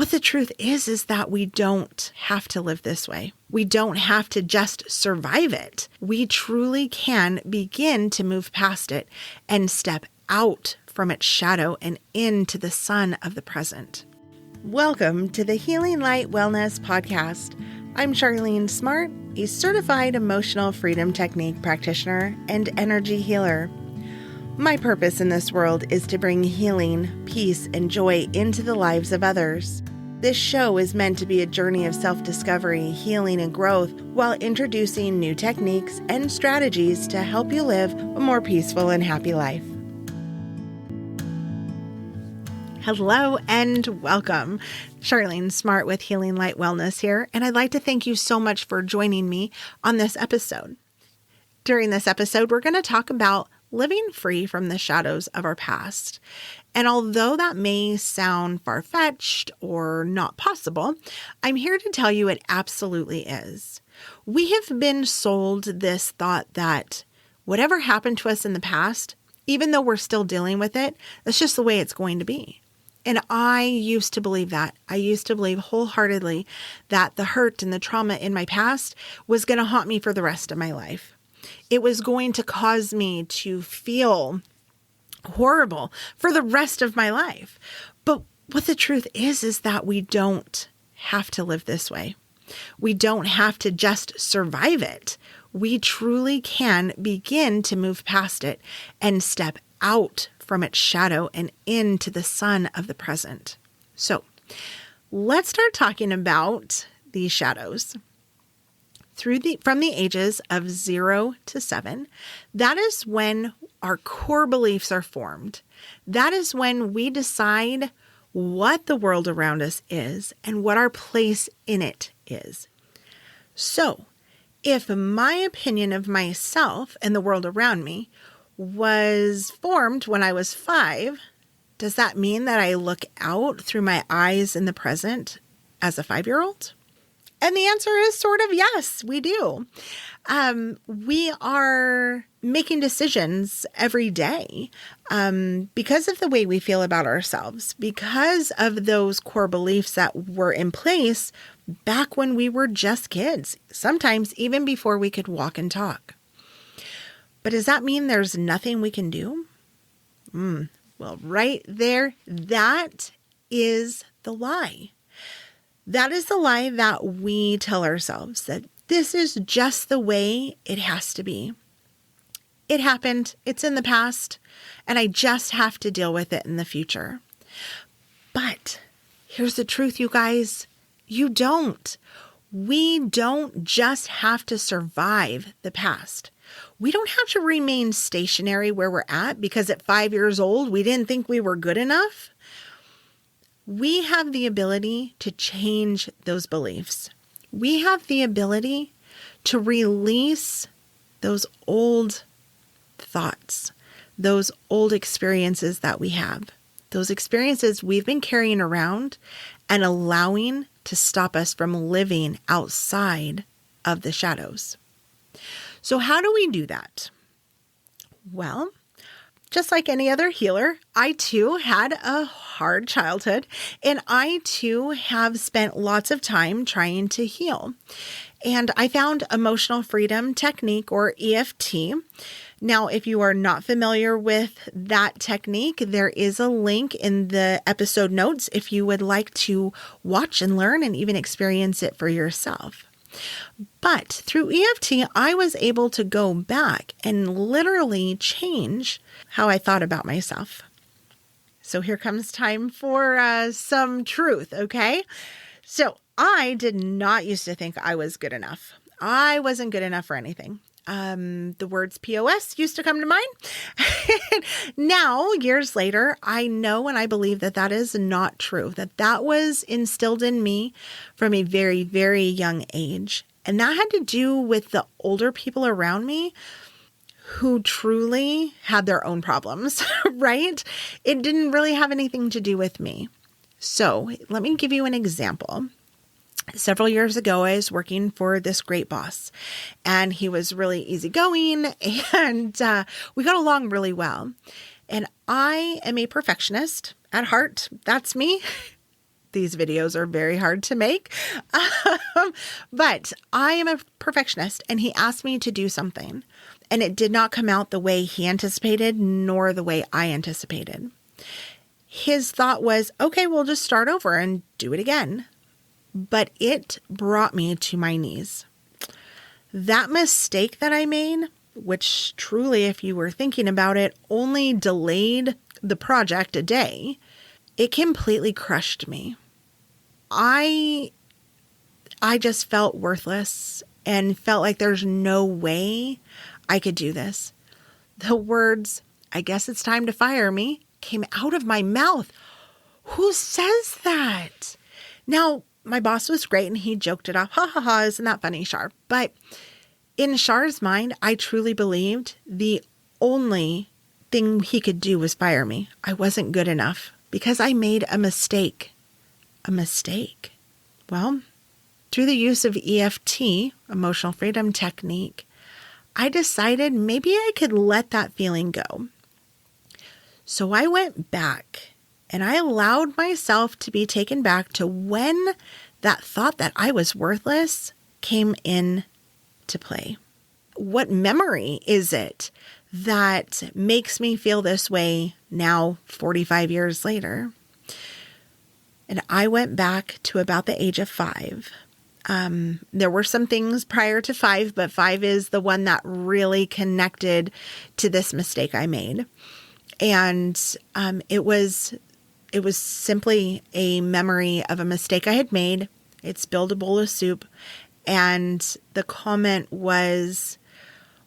what the truth is that we don't have to live this way. We don't have to just survive it. We truly can begin to move past it and step out from its shadow and into the sun of the present. Welcome to the Healing Light Wellness Podcast. I'm Charlene Smart, a certified emotional freedom technique practitioner and energy healer. My purpose in this world is to bring healing, peace, and joy into the lives of others. This show is meant to be a journey of self-discovery, healing, and growth while introducing new techniques and strategies to help you live a more peaceful and happy life. Hello and welcome. Charlene Smart with Healing Light Wellness here, and I'd like to thank you so much for joining me on this episode. During this episode, we're going to talk about living free from the shadows of our past. And although that may sound far-fetched or not possible, I'm here to tell you it absolutely is. We have been sold this thought that whatever happened to us in the past, even though we're still dealing with it, that's just the way it's going to be. And I used to believe that. I used to believe wholeheartedly that the hurt and the trauma in my past was going to haunt me for the rest of my life. It was going to cause me to feel horrible for the rest of my life. But what the truth is that we don't have to live this way. We don't have to just survive it. We truly can begin to move past it and step out from its shadow and into the sun of the present. So let's start talking about these shadows. From the ages of 0 to 7, that is when our core beliefs are formed. That is when we decide what the world around us is and what our place in it is. So, if my opinion of myself and the world around me was formed when I was 5, does that mean that I look out through my eyes in the present as a 5-year-old? And the answer is sort of yes, we do. We are making decisions every day because of the way we feel about ourselves, because of those core beliefs that were in place back when we were just kids, sometimes even before we could walk and talk. But does that mean there's nothing we can do? Well, right there, that is the lie. That is the lie that we tell ourselves, that this is just the way it has to be. It happened, it's in the past, and I just have to deal with it in the future. But here's the truth, you guys. You don't. We don't just have to survive the past. We don't have to remain stationary where we're at because at 5 years old, we didn't think we were good enough. We have the ability to change those beliefs. We have the ability to release those old thoughts, those old experiences that we have, those experiences we've been carrying around and allowing to stop us from living outside of the shadows. So how do we do that? Well, just like any other healer, I too had a hard childhood, and I too have spent lots of time trying to heal. And I found emotional freedom technique, or EFT. Now, if you are not familiar with that technique, there is a link in the episode notes if you would like to watch and learn and even experience it for yourself. But through EFT, I was able to go back and literally change how I thought about myself. So here comes time for some truth, okay? So I did not used to think I was good enough. I wasn't good enough for anything. The words POS used to come to mind. Now, years later, I know and I believe that that is not true, that was instilled in me from a very, very young age. And that had to do with the older people around me who truly had their own problems, right? It didn't really have anything to do with me. So let me give you an example. Several years ago, I was working for this great boss, and he was really easygoing, and we got along really well. And I am a perfectionist at heart. That's me. These videos are very hard to make, but I am a perfectionist, and he asked me to do something, and it did not come out the way he anticipated, nor the way I anticipated. His thought was, okay, we'll just start over and do it again. But it brought me to my knees. That mistake that I made, which truly, if you were thinking about it, only delayed the project a day, it completely crushed me. I just felt worthless and felt like there's no way I could do this. The words, "I guess it's time to fire me," came out of my mouth. Who says that? Now, my boss was great and he joked it off. Ha ha ha, isn't that funny, Shar? But in Shar's mind, I truly believed the only thing he could do was fire me. I wasn't good enough because I made a mistake. A mistake. Well, through the use of EFT, emotional freedom technique, I decided maybe I could let that feeling go. So I went back and I allowed myself to be taken back to when that thought that I was worthless came in to play. What memory is it that makes me feel this way now, 45 years later? And I went back to about the age of 5. There were some things prior to 5, but 5 is the one that really connected to this mistake I made. And it was simply a memory of a mistake I had made. It spilled a bowl of soup. And the comment was,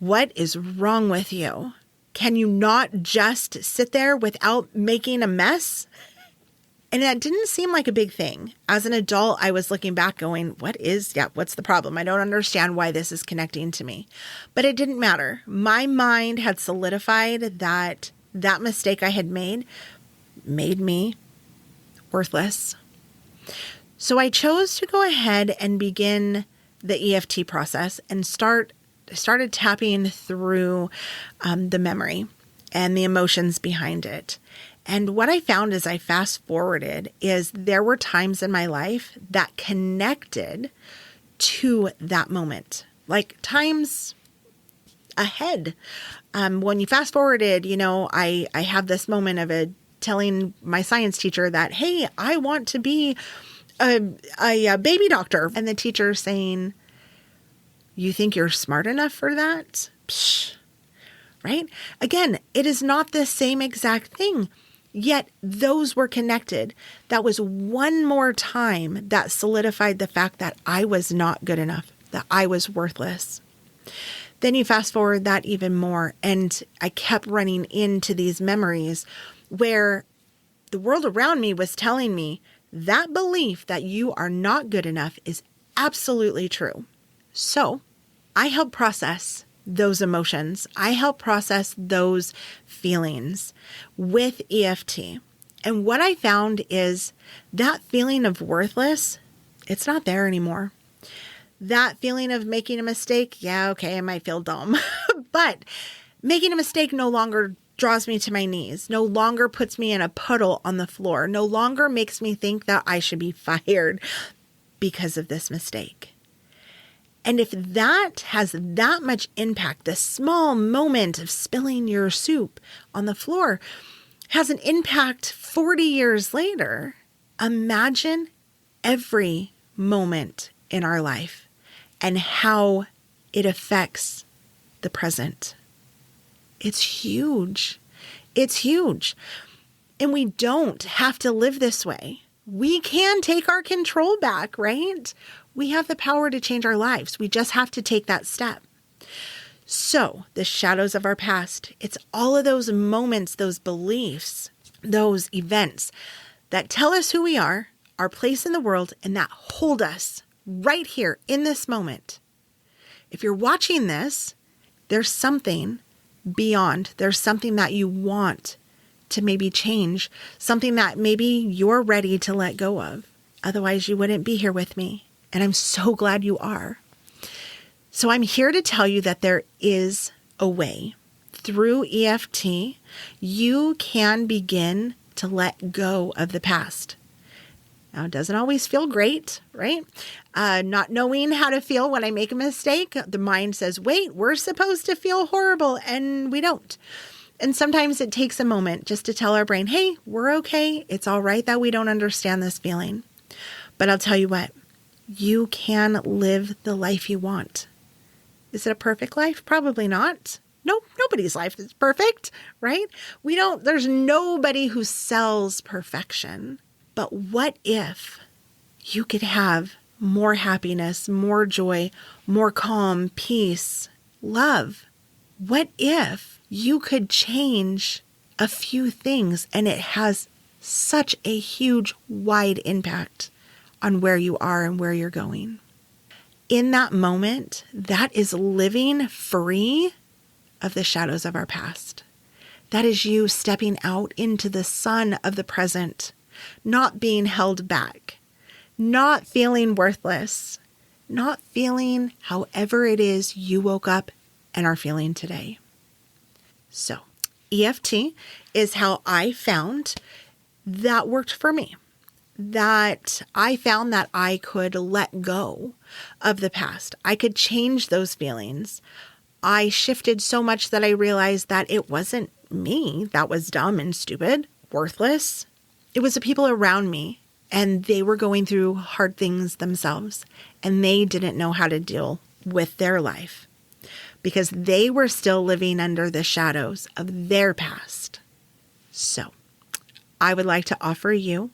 "What is wrong with you? Can you not just sit there without making a mess?" And that didn't seem like a big thing. As an adult, I was looking back going, what's the problem? I don't understand why this is connecting to me. But it didn't matter. My mind had solidified that mistake I had made me worthless. So I chose to go ahead and begin the EFT process and started tapping through the memory and the emotions behind it. And what I found as I fast forwarded is there were times in my life that connected to that moment, like times ahead. When you fast forwarded, I have this moment of telling my science teacher that, hey, I want to be a baby doctor. And the teacher saying, "You think you're smart enough for that?" Psh, right? Again, it is not the same exact thing. Yet those were connected. That was one more time that solidified the fact that I was not good enough, that I was worthless. Then you fast forward that even more, and I kept running into these memories where the world around me was telling me that belief that you are not good enough is absolutely true. So I help process those emotions. I help process those feelings with EFT. And what I found is that feeling of worthless, it's not there anymore. That feeling of making a mistake, yeah, okay, I might feel dumb, but making a mistake no longer draws me to my knees, no longer puts me in a puddle on the floor, no longer makes me think that I should be fired because of this mistake. And if that has that much impact, the small moment of spilling your soup on the floor has an impact 40 years later, imagine every moment in our life and how it affects the present. It's huge. It's huge. And we don't have to live this way. We can take our control back, right? We have the power to change our lives. We just have to take that step. So the shadows of our past, it's all of those moments, those beliefs, those events that tell us who we are, our place in the world, and that hold us right here in this moment. If you're watching this, there's something beyond. There's something that you want to maybe change, something that maybe you're ready to let go of. Otherwise, you wouldn't be here with me. And I'm so glad you are. So I'm here to tell you that there is a way. Through EFT, you can begin to let go of the past. Now, it doesn't always feel great, right? Not knowing how to feel when I make a mistake, the mind says, wait, we're supposed to feel horrible, and we don't. And sometimes it takes a moment just to tell our brain, hey, we're okay. It's all right that we don't understand this feeling. But I'll tell you what, you can live the life you want. Is it a perfect life? Probably not. Nope, nobody's life is perfect, right? There's nobody who sells perfection. But what if you could have more happiness, more joy, more calm, peace, love? What if you could change a few things and it has such a huge, wide impact on where you are and where you're going? In that moment, that is living free of the shadows of our past. That is you stepping out into the sun of the present, not being held back, not feeling worthless, not feeling however it is you woke up and are feeling today. So, EFT is how I found that worked for me. That I found that I could let go of the past. I could change those feelings. I shifted so much that I realized that it wasn't me that was dumb and stupid, worthless. It was the people around me, and they were going through hard things themselves, and they didn't know how to deal with their life because they were still living under the shadows of their past. So, I would like to offer you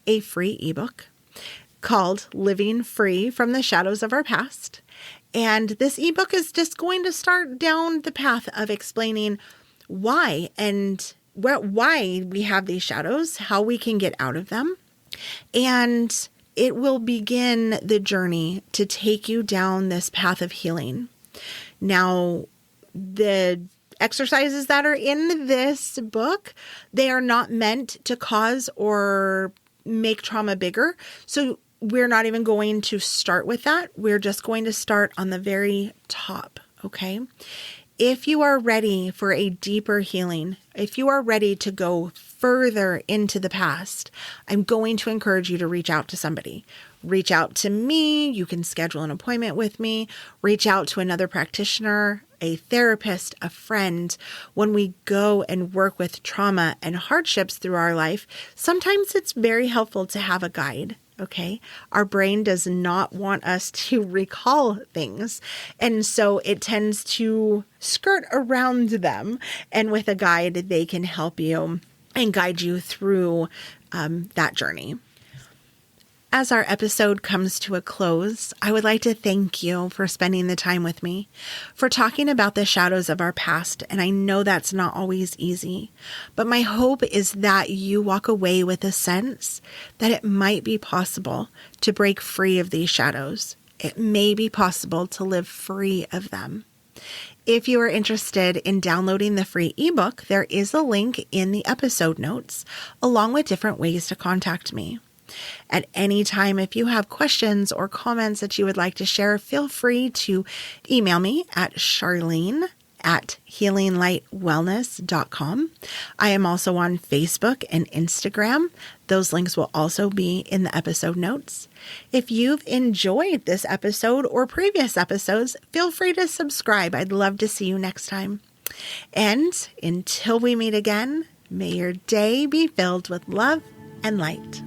a free ebook called Living Free from the Shadows of Our Past. And this ebook is just going to start down the path of explaining why we have these shadows, how we can get out of them. And it will begin the journey to take you down this path of healing. Now, the exercises that are in this book, they are not meant to cause or make trauma bigger. So we're not even going to start with that. We're just going to start on the very top, okay? If you are ready for a deeper healing, if you are ready to go further into the past, I'm going to encourage you to reach out to somebody. Reach out to me. You can schedule an appointment with me. Reach out to another practitioner, a therapist, a friend. When we go and work with trauma and hardships through our life, sometimes it's very helpful to have a guide. Okay. Our brain does not want us to recall things. And so it tends to skirt around them. And with a guide, they can help you and guide you through that journey. As our episode comes to a close, I would like to thank you for spending the time with me, for talking about the shadows of our past. And I know that's not always easy, but my hope is that you walk away with a sense that it might be possible to break free of these shadows. It may be possible to live free of them. If you are interested in downloading the free ebook, there is a link in the episode notes, along with different ways to contact me. At any time, if you have questions or comments that you would like to share, feel free to email me at charlene@healinglightwellness.com. I am also on Facebook and Instagram. Those links will also be in the episode notes. If you've enjoyed this episode or previous episodes, feel free to subscribe. I'd love to see you next time. And until we meet again, may your day be filled with love and light.